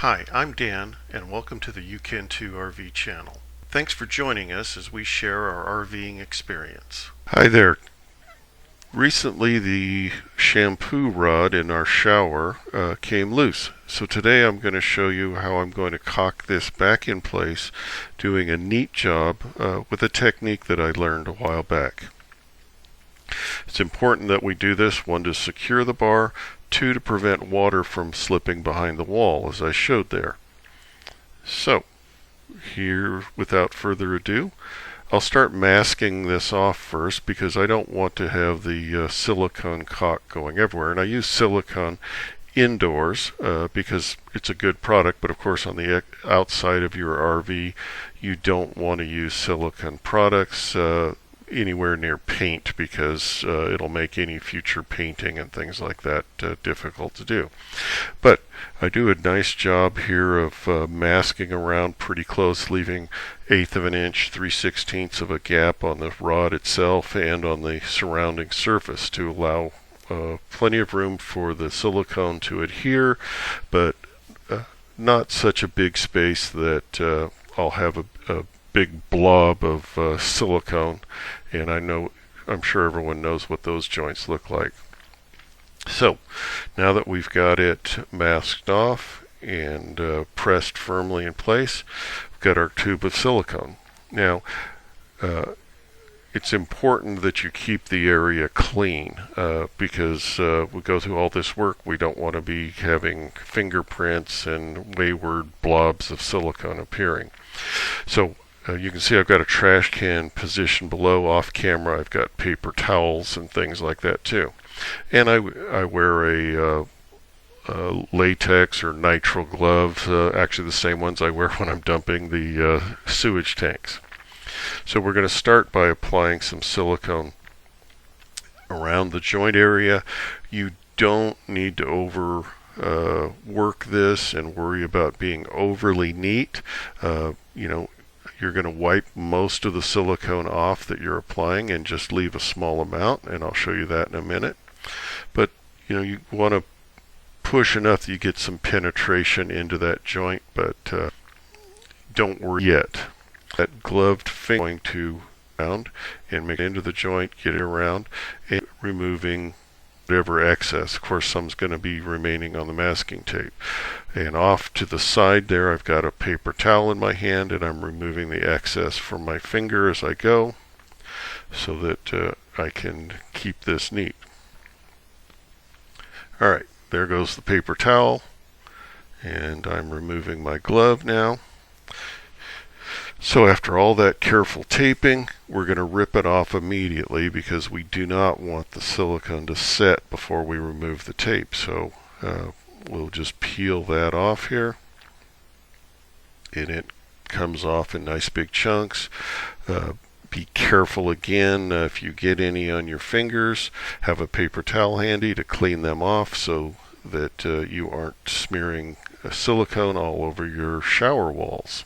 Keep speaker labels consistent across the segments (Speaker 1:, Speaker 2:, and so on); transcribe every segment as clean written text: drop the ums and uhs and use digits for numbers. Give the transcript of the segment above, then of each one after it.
Speaker 1: Hi, I'm Dan, and welcome to the You Can Too RV channel. Thanks for joining us as we share our RVing experience. Hi there. Recently the shampoo rod in our shower came loose. So today I'm going to show you how I'm going to caulk this back in place, doing a neat job with a technique that I learned a while back. It's important that we do this, one, to secure the bar, two, to prevent water from slipping behind the wall, as I showed there. So, here, without further ado, I'll start masking this off first because I don't want to have the silicone caulk going everywhere. And I use silicone indoors because it's a good product, but of course on the outside of your RV, you don't want to use silicone products anywhere near paint because it'll make any future painting and things like that difficult to do. But I do a nice job here of masking around pretty close, leaving 1/8 of an inch, 3/16 of a gap on the rod itself and on the surrounding surface to allow plenty of room for the silicone to adhere, but not such a big space that I'll have a big blob of silicone, and I'm sure everyone knows what those joints look like. So now that we've got it masked off and pressed firmly in place, we've got our tube of silicone. Now it's important that you keep the area clean because we go through all this work. We don't want to be having fingerprints and wayward blobs of silicone appearing. So you can see I've got a trash can positioned below. Off camera I've got paper towels and things like that too. And I wear a latex or nitrile gloves, actually the same ones I wear when I'm dumping the sewage tanks. So we're going to start by applying some silicone around the joint area. You don't need to work this and worry about being overly neat. You're going to wipe most of the silicone off that you're applying and just leave a small amount, and I'll show you that in a minute. But you want to push enough that you get some penetration into that joint, but don't worry yet. That gloved finger going to around and make it into the joint, get it around, and removing whatever excess. Of course, some's going to be remaining on the masking tape. And off to the side there, I've got a paper towel in my hand, and I'm removing the excess from my finger as I go so that I can keep this neat. Alright, there goes the paper towel, and I'm removing my glove now. So after all that careful taping, we're going to rip it off immediately because we do not want the silicone to set before we remove the tape. So we'll just peel that off here, and it comes off in nice big chunks. Be careful again if you get any on your fingers. Have a paper towel handy to clean them off so that you aren't smearing silicone all over your shower walls.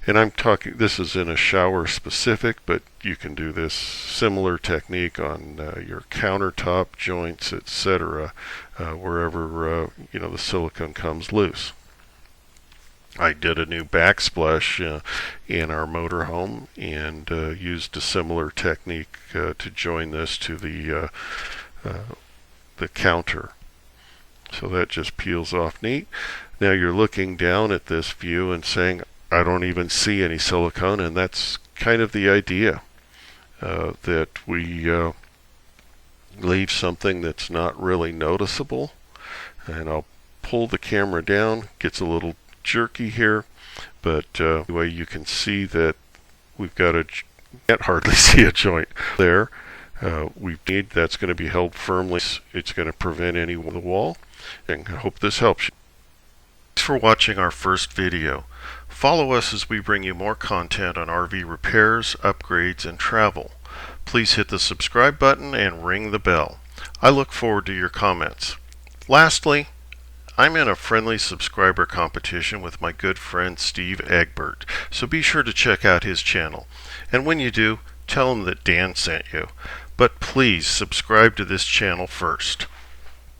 Speaker 1: And I'm talking, this is in a shower specific, but you can do this similar technique on your countertop joints, etc., wherever the silicone comes loose. I did a new backsplash in our motorhome and used a similar technique to join this to the counter. So that just peels off neat. Now you're looking down at this view and saying, I don't even see any silicone, and that's kind of the idea, that we leave something that's not really noticeable. And I'll pull the camera down, gets a little jerky here, but anyway, you can see that we've got can't hardly see a joint there. That's going to be held firmly. It's going to prevent any of the wall, and I hope this helps you. Thanks for watching our first video. Follow us as we bring you more content on RV repairs, upgrades, and travel. Please hit the subscribe button and ring the bell. I look forward to your comments. Lastly, I'm in a friendly subscriber competition with my good friend Steve Egbert, so be sure to check out his channel. And when you do, tell him that Dan sent you. But please subscribe to this channel first.